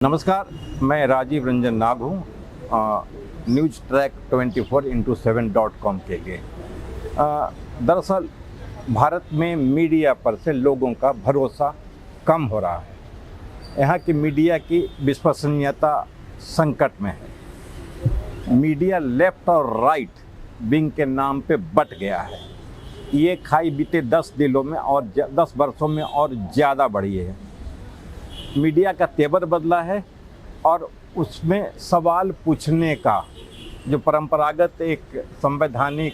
नमस्कार, मैं राजीव रंजन नाग हूँ न्यूज ट्रैक 24x7.com के लिए। दरअसल भारत में मीडिया पर से लोगों का भरोसा कम हो रहा है। यहाँ की मीडिया की विश्वसनीयता संकट में है। मीडिया लेफ्ट और राइट विंग के नाम पे बट गया है। ये खाई बीते 10 दिनों में और 10 वर्षों में और ज़्यादा बढ़ी है। मीडिया का तेवर बदला है और उसमें सवाल पूछने का जो परंपरागत एक संवैधानिक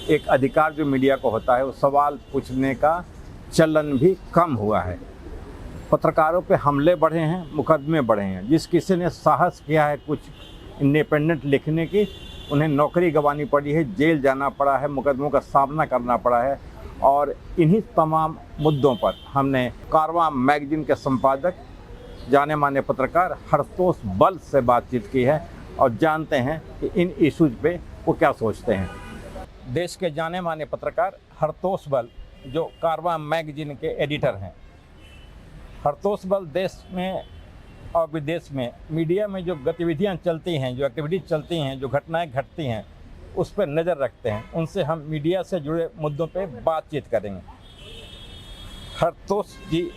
एक अधिकार जो मीडिया को होता है, वो सवाल पूछने का चलन भी कम हुआ है। पत्रकारों पे हमले बढ़े हैं, मुकदमे बढ़े हैं। जिस किसी ने साहस किया है कुछ इंडिपेंडेंट लिखने की, उन्हें नौकरी गंवानी पड़ी है, जेल जाना पड़ा है, मुकदमों का सामना करना पड़ा है। और इन्हीं तमाम मुद्दों पर हमने कारवां मैगजीन के संपादक जाने माने पत्रकार हरतोष बल से बातचीत की है और जानते हैं कि इन इश्यूज पे वो क्या सोचते हैं। देश के जाने माने पत्रकार हरतोष बल जो कारवां मैगजीन के एडिटर हैं। हरतोष बल देश में और विदेश में मीडिया में जो गतिविधियां चलती हैं, जो एक्टिविटीज चलती हैं, जो घटनाएं घटती हैं, उस पर नज़र रखते हैं। उनसे हम मीडिया से जुड़े मुद्दों पे बातचीत करेंगे। हरतोष जी,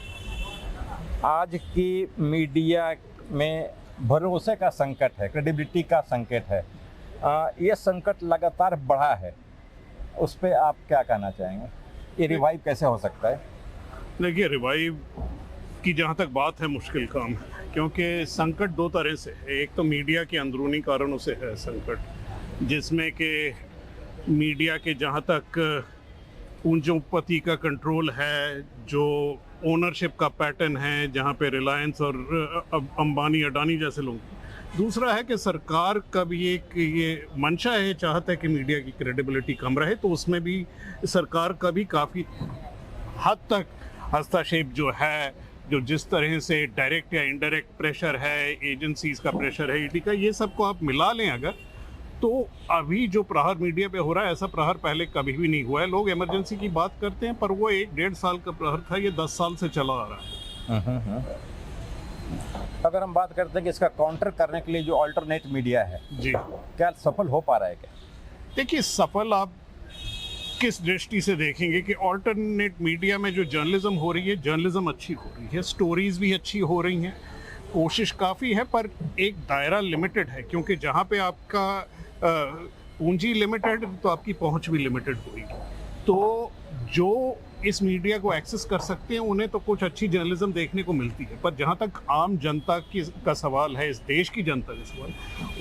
आज की मीडिया में भरोसे का संकट है, क्रेडिबिलिटी का संकट है। ये संकट लगातार बढ़ा है, उस पर आप क्या कहना चाहेंगे? ये रिवाइव कैसे हो सकता है? देखिए, रिवाइव की जहाँ तक बात है, मुश्किल काम है, क्योंकि संकट दो तरह से है। एक तो मीडिया के अंदरूनी कारणों से है संकट, जिसमें कि मीडिया के जहाँ तक पूंजीपति का कंट्रोल है, जो ओनरशिप का पैटर्न है, जहाँ पे रिलायंस और अंबानी अडानी जैसे लोग। दूसरा है कि सरकार का भी एक ये मंशा है, चाहता है कि मीडिया की क्रेडिबिलिटी कम रहे, तो उसमें भी सरकार का भी काफ़ी हद तक हस्तक्षेप जो है, जो जिस तरह से डायरेक्ट या इनडायरेक्ट प्रेशर है, एजेंसीज का प्रेशर है, ईडी का, ये सबको आप मिला लें अगर, तो अभी जो प्रहार मीडिया पे हो रहा है, ऐसा प्रहार पहले कभी भी नहीं हुआ है। लोग इमरजेंसी की बात करते हैं, पर वो 1-1.5 साल का प्रहार था, ये 10 साल से चला आ रहा है। अगर हम बात करते हैं कि इसका काउंटर करने के लिए जो अल्टरनेट मीडिया है जी, क्या सफल हो पा रहा है क्या? देखिए, सफल आप किस दृष्टि से देखेंगे कि अल्टरनेट मीडिया में जो जर्नलिज्म हो रही है, जर्नलिज्म अच्छी हो रही है, स्टोरीज भी अच्छी हो रही हैं, कोशिश काफ़ी है, पर एक दायरा लिमिटेड है, क्योंकि जहाँ पे आपका पूंजी लिमिटेड, तो आपकी पहुंच भी लिमिटेड होगी। तो जो इस मीडिया को एक्सेस कर सकते हैं, उन्हें तो कुछ अच्छी जर्नलिज्म देखने को मिलती है, पर जहां तक आम जनता का सवाल है, इस देश की जनता का सवाल,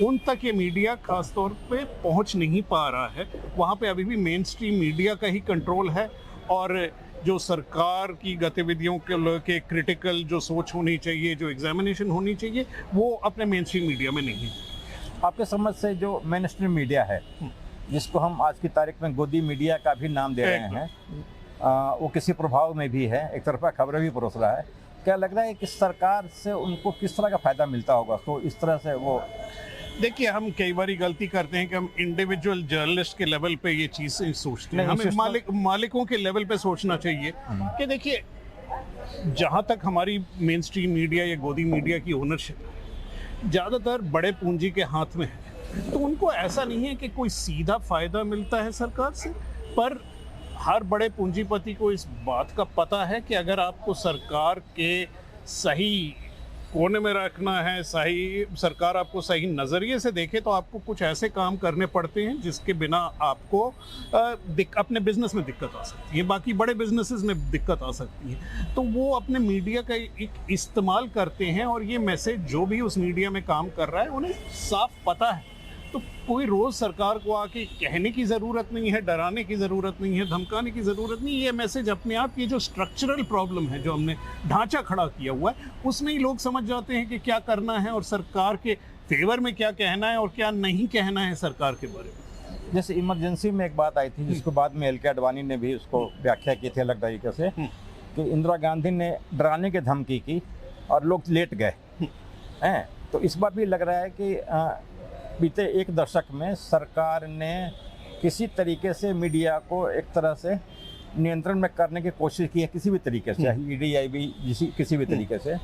उन तक ये मीडिया खास तौर पे पहुंच नहीं पा रहा है। वहां पे अभी भी मेन स्ट्रीम मीडिया का ही कंट्रोल है, और जो सरकार की गतिविधियों के क्रिटिकल जो सोच होनी चाहिए, जो एग्जामिनेशन होनी चाहिए, वो अपने मेन स्ट्रीम मीडिया में नहीं है। आपके समझ से जो मेन स्ट्रीम मीडिया है, जिसको हम आज की तारीख में गोदी मीडिया का भी नाम दे रहे हैं, वो किसी प्रभाव में भी है, एक तरफा खबरें भी परोस रहा है। क्या लग रहा है कि सरकार से उनको किस तरह का फ़ायदा मिलता होगा? तो इस तरह से वो, देखिए, हम कई बार गलती करते हैं कि हम इंडिविजुअल जर्नलिस्ट के लेवल पे ये चीज़ सोचते हैं। हमें मालिकों के लेवल पे सोचना चाहिए कि देखिए, जहाँ तक हमारी मेन स्ट्रीम मीडिया या गोदी मीडिया की ओनरशिप ज़्यादातर बड़े पूंजी के हाथ में है, तो उनको ऐसा नहीं है कि कोई सीधा फायदा मिलता है सरकार से, पर हर बड़े पूंजीपति को इस बात का पता है कि अगर आपको सरकार के सही कोने में रखना है, सही सरकार आपको सही नज़रिए से देखे, तो आपको कुछ ऐसे काम करने पड़ते हैं जिसके बिना आपको अपने बिजनेस में दिक्कत आ सकती है, बाकी बड़े बिजनेसेस में दिक्कत आ सकती है। तो वो अपने मीडिया का एक इस्तेमाल करते हैं, और ये मैसेज जो भी उस मीडिया में काम कर रहा है, उन्हें साफ पता है। तो कोई रोज़ सरकार को आके कहने की ज़रूरत नहीं है, डराने की ज़रूरत नहीं है, धमकाने की ज़रूरत नहीं है। ये मैसेज अपने आप, ये जो स्ट्रक्चरल प्रॉब्लम है, जो हमने ढांचा खड़ा किया हुआ है, उसमें ही लोग समझ जाते हैं कि क्या करना है और सरकार के फेवर में क्या कहना है और क्या नहीं कहना है सरकार के बारे में। जैसे इमरजेंसी में एक बात आई थी, जिसको बाद में एल.के. आडवाणी ने भी उसको व्याख्या की थी अलग तरीके से, कि इंदिरा गांधी ने डराने की धमकी की और लोग लेट गए हैं। तो इस बार भी लग रहा है कि बीते एक दशक में सरकार ने किसी तरीके से मीडिया को एक तरह से नियंत्रण में करने की कोशिश की है, किसी भी तरीके से, ईडी, आईबी, किसी भी तरीके से।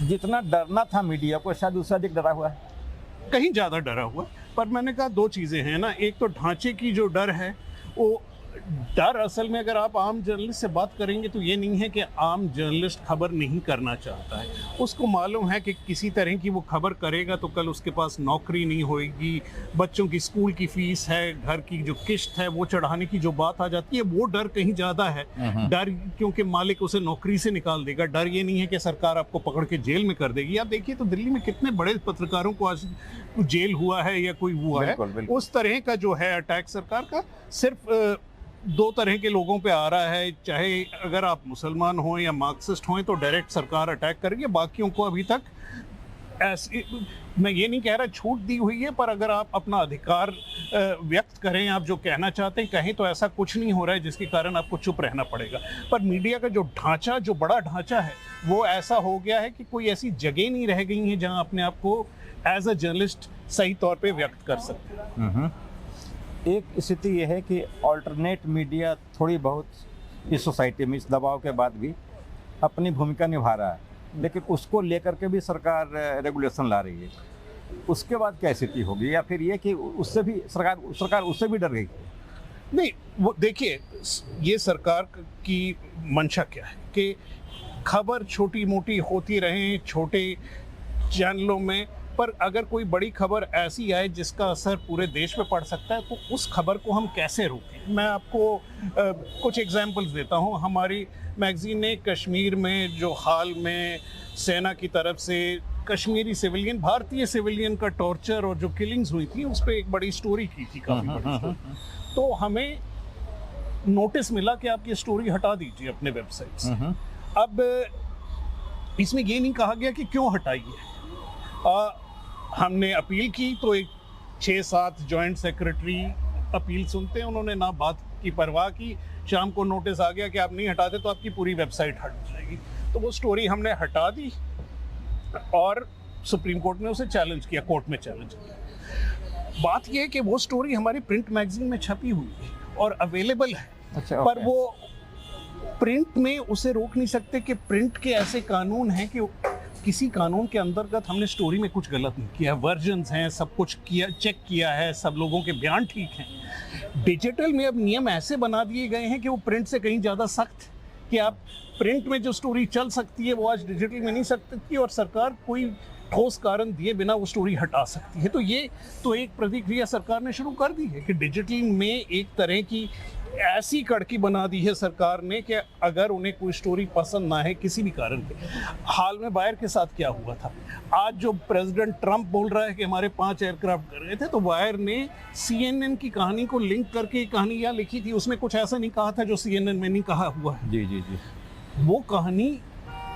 जितना डरना था मीडिया को शायद उससे अधिक डरा हुआ है। कहीं ज़्यादा डरा हुआ। पर मैंने कहा दो चीज़ें हैं ना, एक तो ढांचे की जो डर है, वो डर असल में अगर आप आम जर्नलिस्ट से बात करेंगे तो ये नहीं है कि आम जर्नलिस्ट खबर नहीं करना चाहता है। उसको मालूम है कि किसी तरह की वो खबर करेगा तो कल उसके पास नौकरी नहीं होएगी, बच्चों की स्कूल की फीस है, घर की जो किश्त है वो चढ़ाने की जो बात आ जाती है, वो डर कहीं ज़्यादा है। डर क्योंकि मालिक उसे नौकरी से निकाल देगा। डर ये नहीं है कि सरकार आपको पकड़ के जेल में कर देगी। आप देखिए तो दिल्ली में कितने बड़े पत्रकारों को आज जेल हुआ है या कोई हुआ है। बिल्कुल। उस तरह का जो है अटैक सरकार का सिर्फ दो तरह के लोगों पे आ रहा है, चाहे अगर आप मुसलमान हो या मार्क्सिस्ट हों तो डायरेक्ट सरकार अटैक करेगी। बाकियों को अभी तक ऐसे, मैं ये नहीं कह रहा छूट दी हुई है, पर अगर आप अपना अधिकार व्यक्त करें, आप जो कहना चाहते हैं कहें, तो ऐसा कुछ नहीं हो रहा है जिसके कारण आपको चुप रहना पड़ेगा। पर मीडिया का जो ढांचा, जो बड़ा ढांचा है, वो ऐसा हो गया है कि कोई ऐसी जगह नहीं रह गई है जहां अपने आप को एज अ जर्नलिस्ट सही तौर पे व्यक्त कर सकते हैं। एक स्थिति यह है कि ऑल्टरनेट मीडिया थोड़ी बहुत इस सोसाइटी में इस दबाव के बाद भी अपनी भूमिका निभा रहा है, लेकिन उसको लेकर के भी सरकार रेगुलेशन ला रही है। उसके बाद क्या स्थिति होगी, या फिर ये कि उससे भी सरकार उससे भी डर गई? नहीं, वो देखिए, ये सरकार की मंशा क्या है कि खबर छोटी मोटी होती रहे छोटे चैनलों में, पर अगर कोई बड़ी खबर ऐसी आए जिसका असर पूरे देश में पड़ सकता है तो उस खबर को हम कैसे रोकें। मैं आपको कुछ एग्जांपल्स देता हूं। हमारी मैगजीन ने कश्मीर में जो हाल में सेना की तरफ से कश्मीरी सिविलियन, भारतीय सिविलियन का टॉर्चर और जो किलिंग्स हुई थी उस पर एक बड़ी स्टोरी की थी, काफ़ी बड़ी स्टोरी। तो हमें नोटिस मिला कि आप ये स्टोरी हटा दीजिए अपने वेबसाइट से। अब इसमें ये नहीं कहा गया कि क्यों हटाइए। हमने अपील की तो एक 6-7 जॉइंट सेक्रेटरी अपील सुनते हैं, उन्होंने ना बात की परवाह की। शाम को नोटिस आ गया कि आप नहीं हटाते तो आपकी पूरी वेबसाइट हट जाएगी। तो वो स्टोरी हमने हटा दी और सुप्रीम कोर्ट ने उसे चैलेंज किया, कोर्ट में चैलेंज किया। बात यह है कि वो स्टोरी हमारी प्रिंट मैगजीन में छपी हुई है और अवेलेबल है। अच्छा, पर वो प्रिंट में उसे रोक नहीं सकते कि प्रिंट के ऐसे कानून हैं कि किसी कानून के अंतर्गत हमने स्टोरी में कुछ गलत नहीं किया, वर्जन्स हैं, सब कुछ किया, चेक किया है, सब लोगों के बयान ठीक हैं। डिजिटल में अब नियम ऐसे बना दिए गए हैं कि वो प्रिंट से कहीं ज़्यादा सख्त, कि आप प्रिंट में जो स्टोरी चल सकती है वो आज डिजिटल में नहीं सकती, और सरकार कोई ठोस कारण दिए बिना वो स्टोरी हटा सकती है। तो ये तो एक प्रतिक्रिया सरकार ने शुरू कर दी है कि डिजिटल में एक तरह की ऐसी कड़की बना दी है सरकार ने कि अगर उन्हें कोई स्टोरी पसंद ना है किसी भी कारण पे। हाल में वायर के साथ क्या हुआ था, आज जो प्रेसिडेंट ट्रंप बोल रहा है कि हमारे 5 एयरक्राफ्ट कर रहे थे, तो वायर ने CNN की कहानी को लिंक करके कहानी यहाँ लिखी थी। उसमें कुछ ऐसा नहीं कहा था जो CNN में नहीं कहा हुआ है। जी जी जी। वो कहानी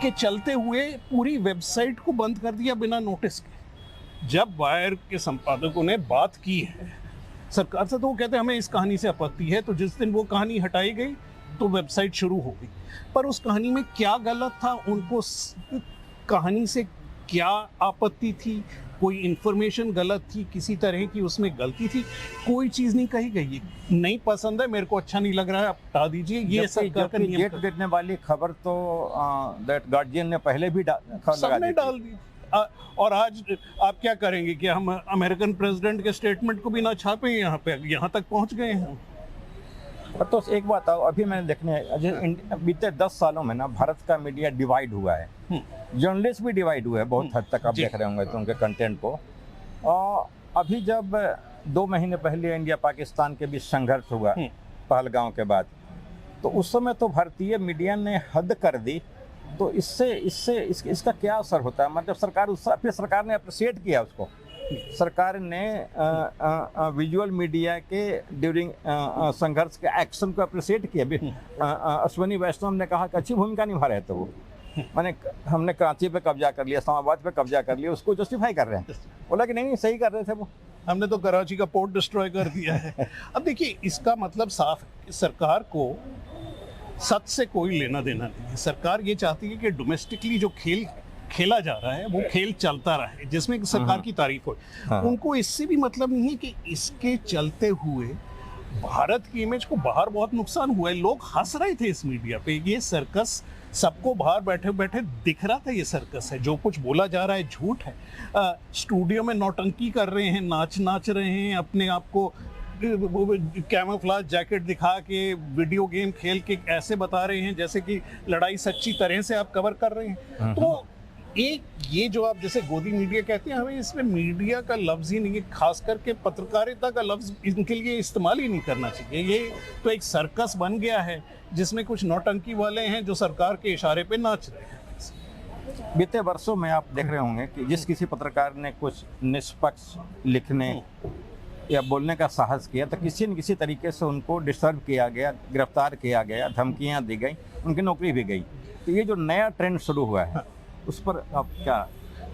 के चलते हुए पूरी वेबसाइट को बंद कर दिया बिना नोटिस के। जब वायर के संपादकों ने बात की है सरकार से तो वो कहते हैं हमें इस कहानी से आपत्ति है, तो जिस दिन वो कहानी हटाई गई तो वेबसाइट शुरू हो गई। पर उस कहानी में क्या गलत था, उनको कहानी से क्या आपत्ति थी, कोई इन्फॉर्मेशन गलत थी, किसी तरह की उसमें गलती थी, कोई चीज़ नहीं कही गई। नहीं पसंद है, मेरे को अच्छा नहीं लग रहा है, आप हटा दीजिए, ये सरकार का नियम। जेट गिरने वाली खबर तो दैट गार्जियन ने पहले भी सबने डाल दी। और आज आप क्या करेंगे कि हम अमेरिकन प्रेसिडेंट के स्टेटमेंट को भी ना छापें, यहाँ तक पहुँच गए हैं। तो एक बात आओ, अभी मैंने देखने बीते 10 सालों में ना भारत का मीडिया डिवाइड हुआ है, जर्नलिस्ट भी डिवाइड हुए हैं बहुत हद तक। आप देख रहे होंगे तो उनके कंटेंट को। और अभी जब 2 महीने पहले इंडिया पाकिस्तान के बीच संघर्ष हुआ पहलगांव के बाद, तो उस समय तो भारतीय मीडिया ने हद कर दी। तो इसका क्या असर होता है? मतलब फिर सरकार ने अप्रिशिएट किया उसको। सरकार ने विजुअल मीडिया के ड्यूरिंग संघर्ष के एक्शन को अप्रिशिएट किया। अश्विनी वैष्णव ने कहा कि अच्छी भूमिका निभा रहे थे वो। मैंने हमने कराची पे कब्जा कर लिया, इस्लामाबाद पे कब्जा कर लिया, उसको जस्टिफाई कर रहे हैं। बोला कि नहीं सही कर रहे थे वो, हमने तो कराची का पोर्ट डिस्ट्रॉय कर दिया है। अब देखिए, इसका मतलब साफ है, सरकार को सच से कोई लेना देना नहीं है। सरकार ये चाहती है कि डोमेस्टिकली जो खेल खेला जा रहा है वो खेल चलता रहे, जिसमें सरकार की तारीफ हो। उनको इससे भी मतलब नहीं है कि इसके चलते हुए भारत की इमेज को बाहर बहुत नुकसान हुआ है। लोग हंस रहे थे इस मीडिया पे, ये सर्कस सबको बाहर बैठे बैठे दिख रहा था ये सर्कस है, जो कुछ बोला जा रहा है झूठ है। स्टूडियो में नौटंकी कर रहे हैं, नाच रहे हैं, अपने आप को कैमोफ्लेज जैकेट दिखा के वीडियो गेम खेल के ऐसे बता रहे हैं जैसे कि लड़ाई सच्ची तरह से आप कवर कर रहे हैं। तो एक ये जो आप जैसे गोदी मीडिया कहते हैं, हमें इसमें मीडिया का लफ्ज़ ही नहीं है, खास करके पत्रकारिता का लफ्ज़ इनके लिए इस्तेमाल ही नहीं करना चाहिए। ये तो एक सर्कस बन गया है जिसमें कुछ नौटंकी वाले हैं जो सरकार के इशारे पे नाच रहे हैं। बीते वर्षों में आप देख रहे होंगे कि जिस किसी पत्रकार ने कुछ निष्पक्ष लिखने या बोलने का साहस किया तो किसी न किसी तरीके से उनको डिस्टर्ब किया गया, गिरफ्तार किया गया, धमकियां दी गई, उनकी नौकरी भी गई। तो ये जो नया ट्रेंड शुरू हुआ है उस पर आप क्या?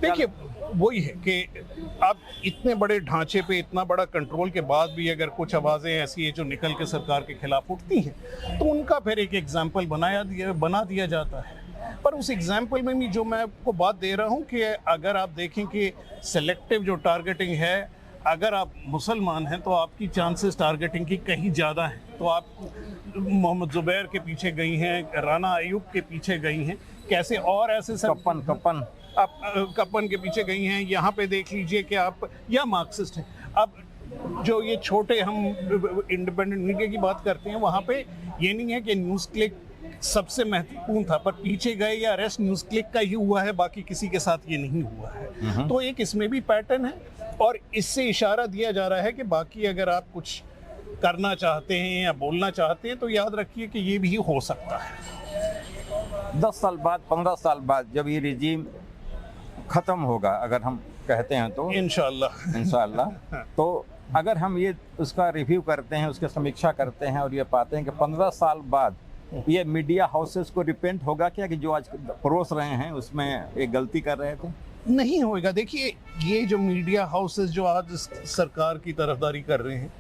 देखिए, वही है कि आप इतने बड़े ढांचे पे इतना बड़ा कंट्रोल के बाद भी अगर कुछ आवाज़ें ऐसी हैं जो निकल के सरकार के खिलाफ उठती हैं तो उनका फिर एक एग्जाम्पल बना दिया जाता है। पर उस एग्जाम्पल में भी जो मैं आपको बात दे रहा हूँ कि अगर आप देखें कि सेलेक्टिव जो टारगेटिंग है, अगर आप मुसलमान हैं तो आपकी चांसेस टारगेटिंग की कहीं ज़्यादा हैं। तो आप मोहम्मद जुबैर के पीछे गई हैं, राना अयूब के पीछे गई हैं, कैसे और ऐसे सब आप कप्पन के पीछे गई हैं। यहाँ पे देख लीजिए कि आप या मार्क्सिस्ट हैं। अब जो ये छोटे हम इंडिपेंडेंट मीडिया की बात करते हैं, वहाँ पे ये नहीं है कि न्यूज़ क्लिक सबसे महत्वपूर्ण था, पर पीछे गए या अरेस्ट न्यूज़ क्लिक का ही हुआ है, बाकी किसी के साथ ये नहीं हुआ है। तो एक इसमें भी पैटर्न है और इससे इशारा दिया जा रहा है कि बाकी अगर आप कुछ करना चाहते हैं या बोलना चाहते हैं तो याद रखिए कि ये भी हो सकता है। 10 साल बाद, 15 साल बाद जब ये रिजीम ख़त्म होगा, अगर हम कहते हैं तो इंशाअल्लाह तो अगर हम ये उसका रिव्यू करते हैं, उसकी समीक्षा करते हैं और ये पाते हैं कि 15 साल बाद ये मीडिया हाउसेस को रिपेंट होगा क्या कि जो आज परोस रहे हैं उसमें एक गलती कर रहे थे? नहीं होगा। देखिए, ये जो मीडिया हाउसेस जो आज सरकार की तरफदारी कर रहे हैं,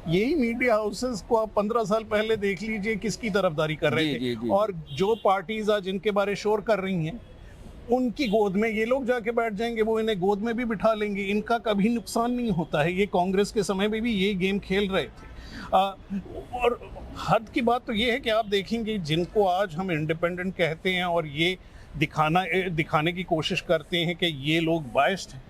यही मीडिया हाउसेस को आप 15 साल पहले देख लीजिए किसकी तरफदारी कर रहे थे। और जो पार्टीज आज इनके बारे शोर कर रही हैं उनकी गोद में ये लोग जाके बैठ जाएंगे, वो इन्हें गोद में भी बिठा लेंगे, इनका कभी नुकसान नहीं होता है। ये कांग्रेस के समय में भी ये गेम खेल रहे थे। और हद की बात तो ये है कि आप देखेंगे जिनको आज हम इंडिपेंडेंट कहते हैं और ये दिखाने की कोशिश करते हैं कि ये लोग बायस्ड हैं,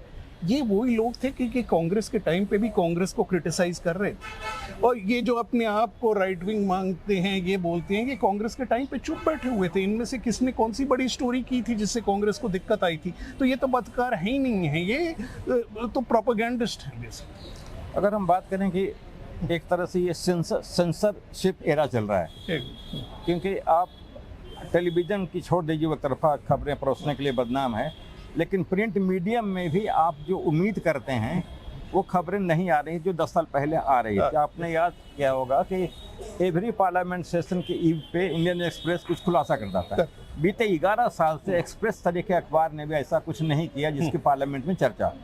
ये वही लोग थे कि कांग्रेस के टाइम पे भी कांग्रेस को क्रिटिसाइज कर रहे थे। और ये जो अपने आप को राइट विंग मांगते हैं, ये बोलते हैं कि कांग्रेस के टाइम पे चुप बैठे हुए थे। इनमें से किसने कौन सी बड़ी स्टोरी की थी जिससे कांग्रेस को दिक्कत आई थी? तो ये तो पत्रकार है ही नहीं है, ये तो प्रोपेगेंडिस्ट है। अगर हम बात करें कि एक तरह से ये सेंसरशिप एरा चल रहा है, क्योंकि आप टेलीविज़न की छोड़ दीजिए, वो तरफा खबरें परोसने के लिए बदनाम है, लेकिन प्रिंट मीडियम में भी आप जो उम्मीद करते हैं वो खबरें नहीं आ रही जो 10 साल पहले आ रही थी। आपने याद किया होगा कि एवरी पार्लियामेंट सेशन की ईव पे इंडियन एक्सप्रेस कुछ खुलासा करता था। बीते 11 साल से एक्सप्रेस तरीके अखबार ने भी ऐसा कुछ नहीं किया जिसकी पार्लियामेंट में चर्चा।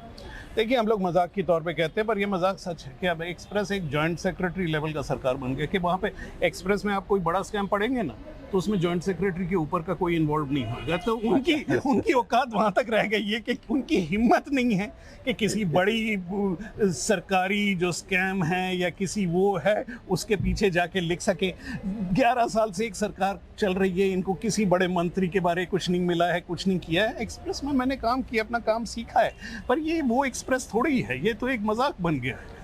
देखिए, हम लोग मजाक के तौर पे कहते हैं, पर ये मजाक सच है कि अब एक्सप्रेस एक जॉइंट सेक्रेटरी लेवल का सरकार बन गया कि वहाँ पे एक्सप्रेस में आप कोई बड़ा स्कैम पढ़ेंगे ना तो उसमें जॉइंट सेक्रेटरी के ऊपर का कोई इन्वॉल्व नहीं होगा। तो उनकी औकात वहाँ तक रह गई है कि उनकी हिम्मत नहीं है कि किसी बड़ी सरकारी जो स्कैम है या किसी वो है उसके पीछे जाके लिख सके। 11 साल से एक सरकार चल रही है, इनको किसी बड़े मंत्री के बारे कुछ नहीं मिला है, कुछ नहीं किया है। एक्सप्रेस में मैंने काम किया, अपना काम सीखा है, पर ये वो एक्सप्रेस थोड़ी है, ये तो एक मजाक बन गया है।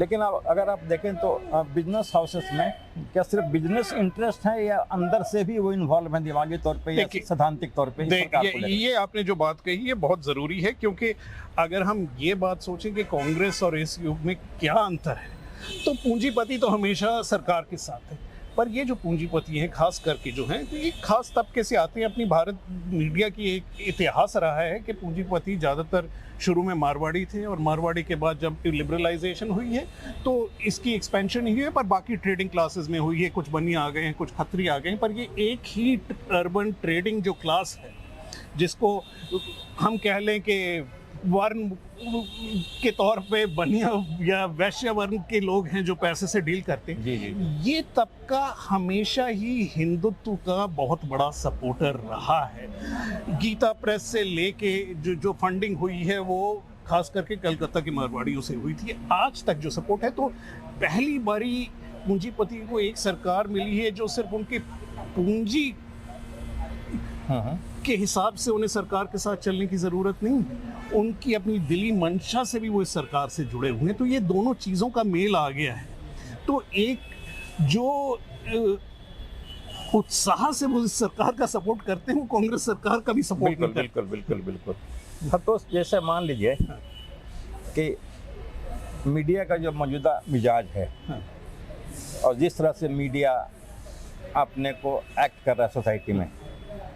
लेकिन अब अगर आप देखें तो बिजनेस हाउसेस में क्या सिर्फ बिजनेस इंटरेस्ट है या अंदर से भी वो इन्वॉल्व है दिमागी तौर पे या सैद्धांतिक तौर पे? ये आपने जो बात कही है बहुत ज़रूरी है, क्योंकि अगर हम ये बात सोचें कि कांग्रेस और इस युग में क्या अंतर है, तो पूंजीपति तो हमेशा सरकार के साथ है, पर ये जो पूंजीपति हैं खास करके जो हैं, तो ये खास तबके से आते हैं। अपनी भारत मीडिया की एक इतिहास रहा है कि पूंजीपति ज़्यादातर शुरू में मारवाड़ी थे और मारवाड़ी के बाद जब लिबरलाइजेशन हुई है तो इसकी एक्सपेंशन हुई है, पर बाकी ट्रेडिंग क्लासेस में हुई है। कुछ बनिया आ गए हैं, कुछ खत्री आ गए हैं, पर ये एक ही अर्बन ट्रेडिंग जो क्लास है जिसको हम कह लें कि वर्ण के तौर पे बनिया या वैश्य वर्ण के लोग हैं जो पैसे से डील करते हैं। जी। ये तबका हमेशा ही हिंदुत्व का बहुत बड़ा सपोर्टर रहा है। गीता प्रेस से लेके जो फंडिंग हुई है वो खास करके कलकत्ता के मारवाड़ियों से हुई थी। आज तक जो सपोर्ट है, तो पहली बारी पूंजीपति को एक सरकार मिली है जो सिर्फ उनके पूंजी के हिसाब से उन्हें सरकार के साथ चलने की ज़रूरत नहीं है। उनकी अपनी दिली मंशा से भी वो इस सरकार से जुड़े हुए हैं। तो ये दोनों चीज़ों का मेल आ गया है। तो एक जो उत्साह से वो इस सरकार का सपोर्ट करते हैं, वो कांग्रेस सरकार का भी सपोर्ट बिल्कुल बिल्कुल बिल्कुल बिल्कुल। हाँ, तो जैसे मान लीजिए कि मीडिया का जो मौजूदा मिजाज है और जिस तरह से मीडिया अपने को एक्ट कर रहा है सोसाइटी में,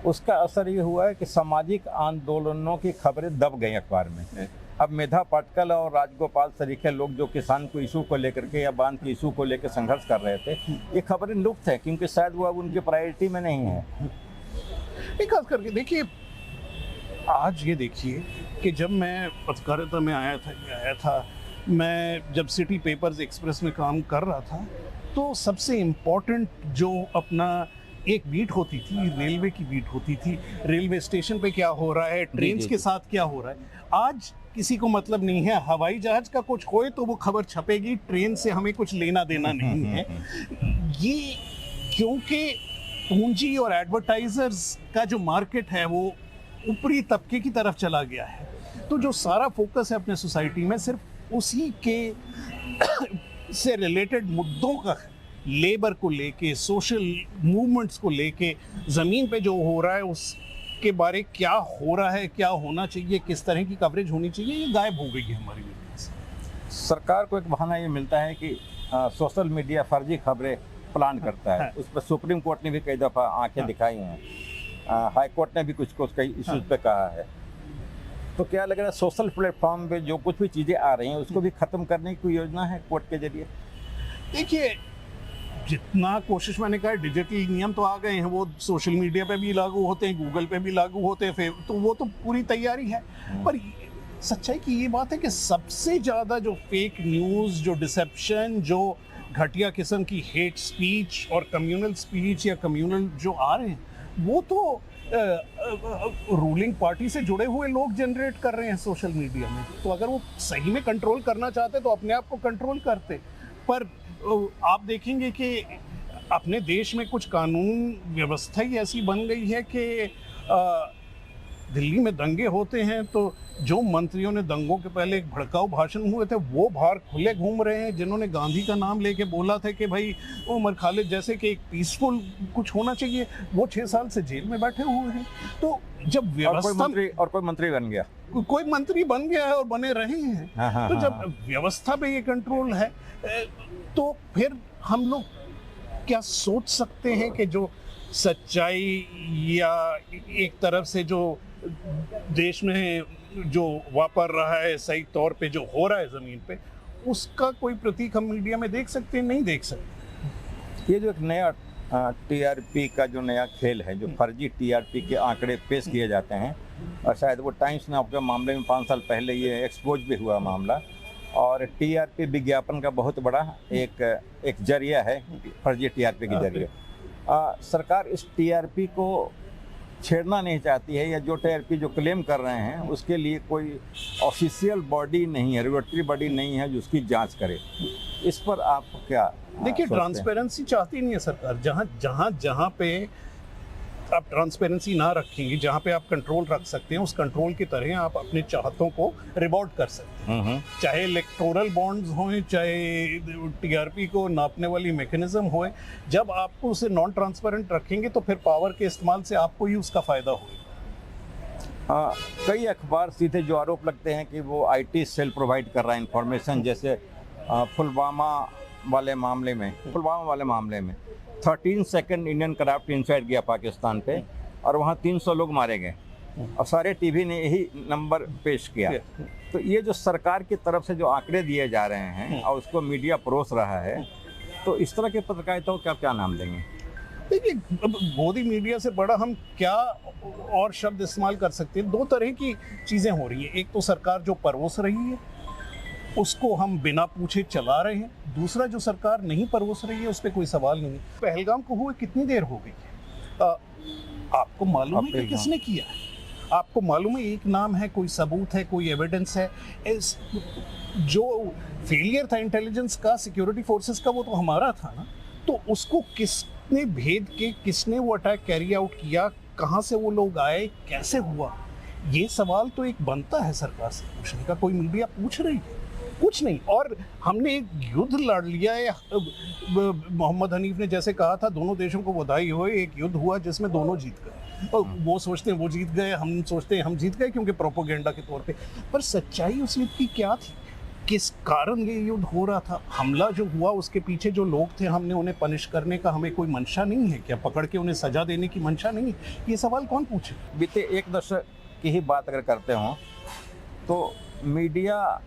उसका असर ये हुआ है कि सामाजिक आंदोलनों की खबरें दब गई अखबार में। अब मेधा पाटकल और राजगोपाल सरीखे लोग जो किसान को इशू को लेकर के या बांध के इशू को लेकर संघर्ष कर रहे थे, ये खबरें लुप्त है क्योंकि शायद वो अब उनकी प्रायोरिटी में नहीं है। एक खास करके देखिए, आज ये देखिए कि जब मैं पत्रकारिता में आया था, मैं जब सिटी पेपर्स एक्सप्रेस में काम कर रहा था, तो सबसे इम्पोर्टेंट जो अपना एक बीट होती थी, रेलवे की बीट होती थी। रेलवे स्टेशन पे क्या हो रहा है, ट्रेन्स के साथ क्या हो रहा है, आज किसी को मतलब नहीं है। हवाई जहाज का कुछ होए तो वो खबर छपेगी, ट्रेन से हमें कुछ लेना देना नहीं है। ये क्योंकि पूंजी और एडवर्टाइजर्स का जो मार्केट है वो ऊपरी तबके की तरफ चला गया है। तो जो सारा फोकस है अपने सोसाइटी में सिर्फ उसी के से रिलेटेड मुद्दों का, लेबर को लेके, सोशल मूवमेंट्स को लेके, ज़मीन पे जो हो रहा है उसके बारे क्या हो रहा है, क्या होना चाहिए, किस तरह की कवरेज होनी चाहिए, ये गायब हो गई है हमारी मीडिया से। सरकार को एक बहाना ये मिलता है कि सोशल मीडिया फर्जी खबरें प्लान करता है। उस पर सुप्रीम कोर्ट ने भी कई दफ़ा आंखें दिखाई हैं, हाई कोर्ट ने भी कुछ कई इश्यूज पे कहा है। तो क्या लग रहा है सोशल प्लेटफॉर्म पे जो कुछ भी चीज़ें आ रही हैं उसको भी ख़त्म करने की कोई योजना है कोर्ट के जरिए? देखिए, जितना कोशिश मैंने कहा, डिजिटल नियम तो आ गए हैं, वो सोशल मीडिया पे भी लागू होते हैं, गूगल पे भी लागू होते हैं, तो वो तो पूरी तैयारी है। पर सच्चाई की ये बात है कि सबसे ज़्यादा जो फेक न्यूज़, जो डिसेप्शन, जो घटिया किस्म की हेट स्पीच और कम्युनल स्पीच या कम्युनल जो आ रहे हैं, वो तो रूलिंग पार्टी से जुड़े हुए लोग जनरेट कर रहे हैं सोशल मीडिया में। तो अगर वो सही में कंट्रोल करना चाहते तो अपने आप को कंट्रोल करते। पर आप देखेंगे कि अपने देश में कुछ कानून व्यवस्था ही ऐसी बन गई है कि दिल्ली में दंगे होते हैं तो जो मंत्रियों ने दंगों के पहले एक भड़काऊ भाषण हुए थे वो बाहर खुले घूम रहे हैं, जिन्होंने गांधी का नाम लेके बोला था कि भाई उमर खालिद जैसे कि एक पीसफुल कुछ होना चाहिए, वो 6 साल से जेल में बैठे हुए हैं। तो जब व्यवस्था कोई मंत्री बन गया, कोई मंत्री बन गया है और बने रहे हैं, तो जब व्यवस्था पे ये कंट्रोल है तो फिर हम लोग क्या सोच सकते हैं कि जो सच्चाई या एक तरफ से जो देश में जो वापर रहा है, सही तौर पे जो हो रहा है ज़मीन पे, उसका कोई प्रतीक हम मीडिया में देख सकते हैं? नहीं देख सकते। ये जो एक नया टीआरपी का जो नया खेल है, जो फर्जी टीआरपी के आंकड़े पेश किए जाते हैं, और शायद वो टाइम्स नाउ के मामले में 5 साल पहले ये एक्सपोज भी हुआ मामला, और टीआरपी विज्ञापन का बहुत बड़ा एक जरिया है, फर्जी टीआरपी के जरिए। सरकार इस टीआरपी को छेड़ना नहीं चाहती है, या जो टीआरपी जो क्लेम कर रहे हैं उसके लिए कोई ऑफिशियल बॉडी नहीं है, रेगुलेटरी बॉडी नहीं है जो उसकी जांच करे। इस पर आप क्या देखिए, ट्रांसपेरेंसी चाहती नहीं है सरकार। जहाँ पे आप ट्रांसपेरेंसी ना रखेंगे, जहाँ पे आप कंट्रोल रख सकते हैं, उस कंट्रोल की तरह आप अपने चाहतों को रिवॉर्ड कर सकते हैं। चाहे इलेक्टोरल बॉन्ड्स हों, चाहे टीआरपी को नापने वाली मैकेनिज्म होए, जब आपको उसे नॉन ट्रांसपेरेंट रखेंगे तो फिर पावर के इस्तेमाल से आपको ही उसका फ़ायदा होगा। कई अखबार सीधे जो आरोप लगते हैं कि वो आईटी सेल प्रोवाइड कर रहा है इंफॉर्मेशन, जैसे पुलवामा वाले मामले में 13 सेकंड इंडियन क्राफ्ट इनसाइड गया पाकिस्तान पे और वहाँ 300 लोग मारे गए और सारे टीवी ने यही नंबर पेश किया। तो ये जो सरकार की तरफ से जो आंकड़े दिए जा रहे हैं और उसको मीडिया परोस रहा है, तो इस तरह के पत्रकारिता को क्या नाम देंगे? देखिए, मोदी मीडिया से बड़ा हम क्या और शब्द इस्तेमाल कर सकते हैं। 2 तरह की चीज़ें हो रही हैं। एक तो सरकार जो परोस रही है उसको हम बिना पूछे चला रहे हैं, दूसरा जो सरकार नहीं परोस रही है उस पर कोई सवाल नहीं। पहलगाम को हुए कितनी देर हो गई है? आपको मालूम है कि किसने किया है? आपको मालूम है एक नाम है, कोई सबूत है, कोई एविडेंस है? जो फेलियर था इंटेलिजेंस का, सिक्योरिटी फोर्सेस का, वो तो हमारा था ना। तो उसको किसने भेद के, किसने वो अटैक कैरी आउट किया, कहाँ से वो लोग आए, कैसे हुआ, ये सवाल तो एक बनता है सरकार से पूछने का। कोई मीडिया पूछ रही है? कुछ नहीं। और हमने एक युद्ध लड़ लिया है। मोहम्मद हनीफ ने जैसे कहा था, दोनों देशों को बधाई हो, एक युद्ध हुआ जिसमें दोनों जीत गए। और वो सोचते हैं वो जीत गए, हम सोचते हैं हम जीत गए क्योंकि प्रोपोगेंडा के तौर पे। पर सच्चाई उस युद्ध की क्या थी? किस कारण ये युद्ध हो रहा था? हमला जो हुआ उसके पीछे जो लोग थे, हमने उन्हें पनिश करने का हमें कोई मंशा नहीं है क्या? पकड़ के उन्हें सजा देने की मंशा नहीं है? ये सवाल कौन पूछे? बीते एक दशक की ही बात अगर करते हों तो मीडिया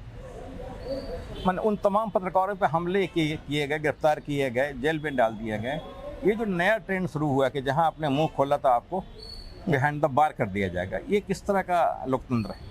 उन तमाम पत्रकारों पे हमले किए गए, गिरफ्तार किए गए, जेल में डाल दिए गए। ये जो नया ट्रेंड शुरू हुआ कि जहां आपने मुंह खोला था आपको बिहाइंड द बार कर दिया जाएगा, ये किस तरह का लोकतंत्र है?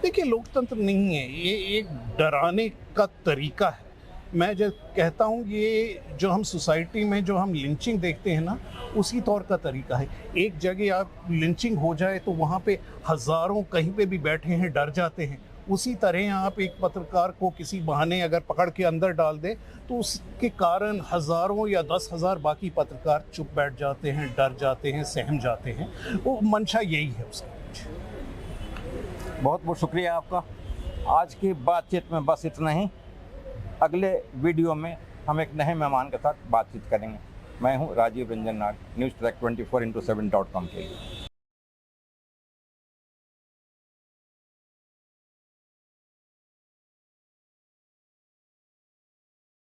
देखिए, लोकतंत्र नहीं है, ये एक डराने का तरीका है। मैं जो कहता हूँ, ये जो हम सोसाइटी में जो हम लिंचिंग देखते हैं ना, उसी तौर का तरीका है। एक जगह आप लिंचिंग हो जाए तो वहाँ पे हज़ारों कहीं पे भी बैठे हैं डर जाते हैं। उसी तरह आप एक पत्रकार को किसी बहाने अगर पकड़ के अंदर डाल दे तो उसके कारण हज़ारों या 10,000 बाकी पत्रकार चुप बैठ जाते हैं, डर जाते हैं, सहम जाते हैं। वो मंशा यही है उसका। बहुत बहुत शुक्रिया आपका। आज की बातचीत में बस इतना ही। अगले वीडियो में हम एक नए मेहमान के साथ बातचीत करेंगे। मैं हूं राजीव रंजन नाग, न्यूज़ ट्रैक 24x7.com के लिए।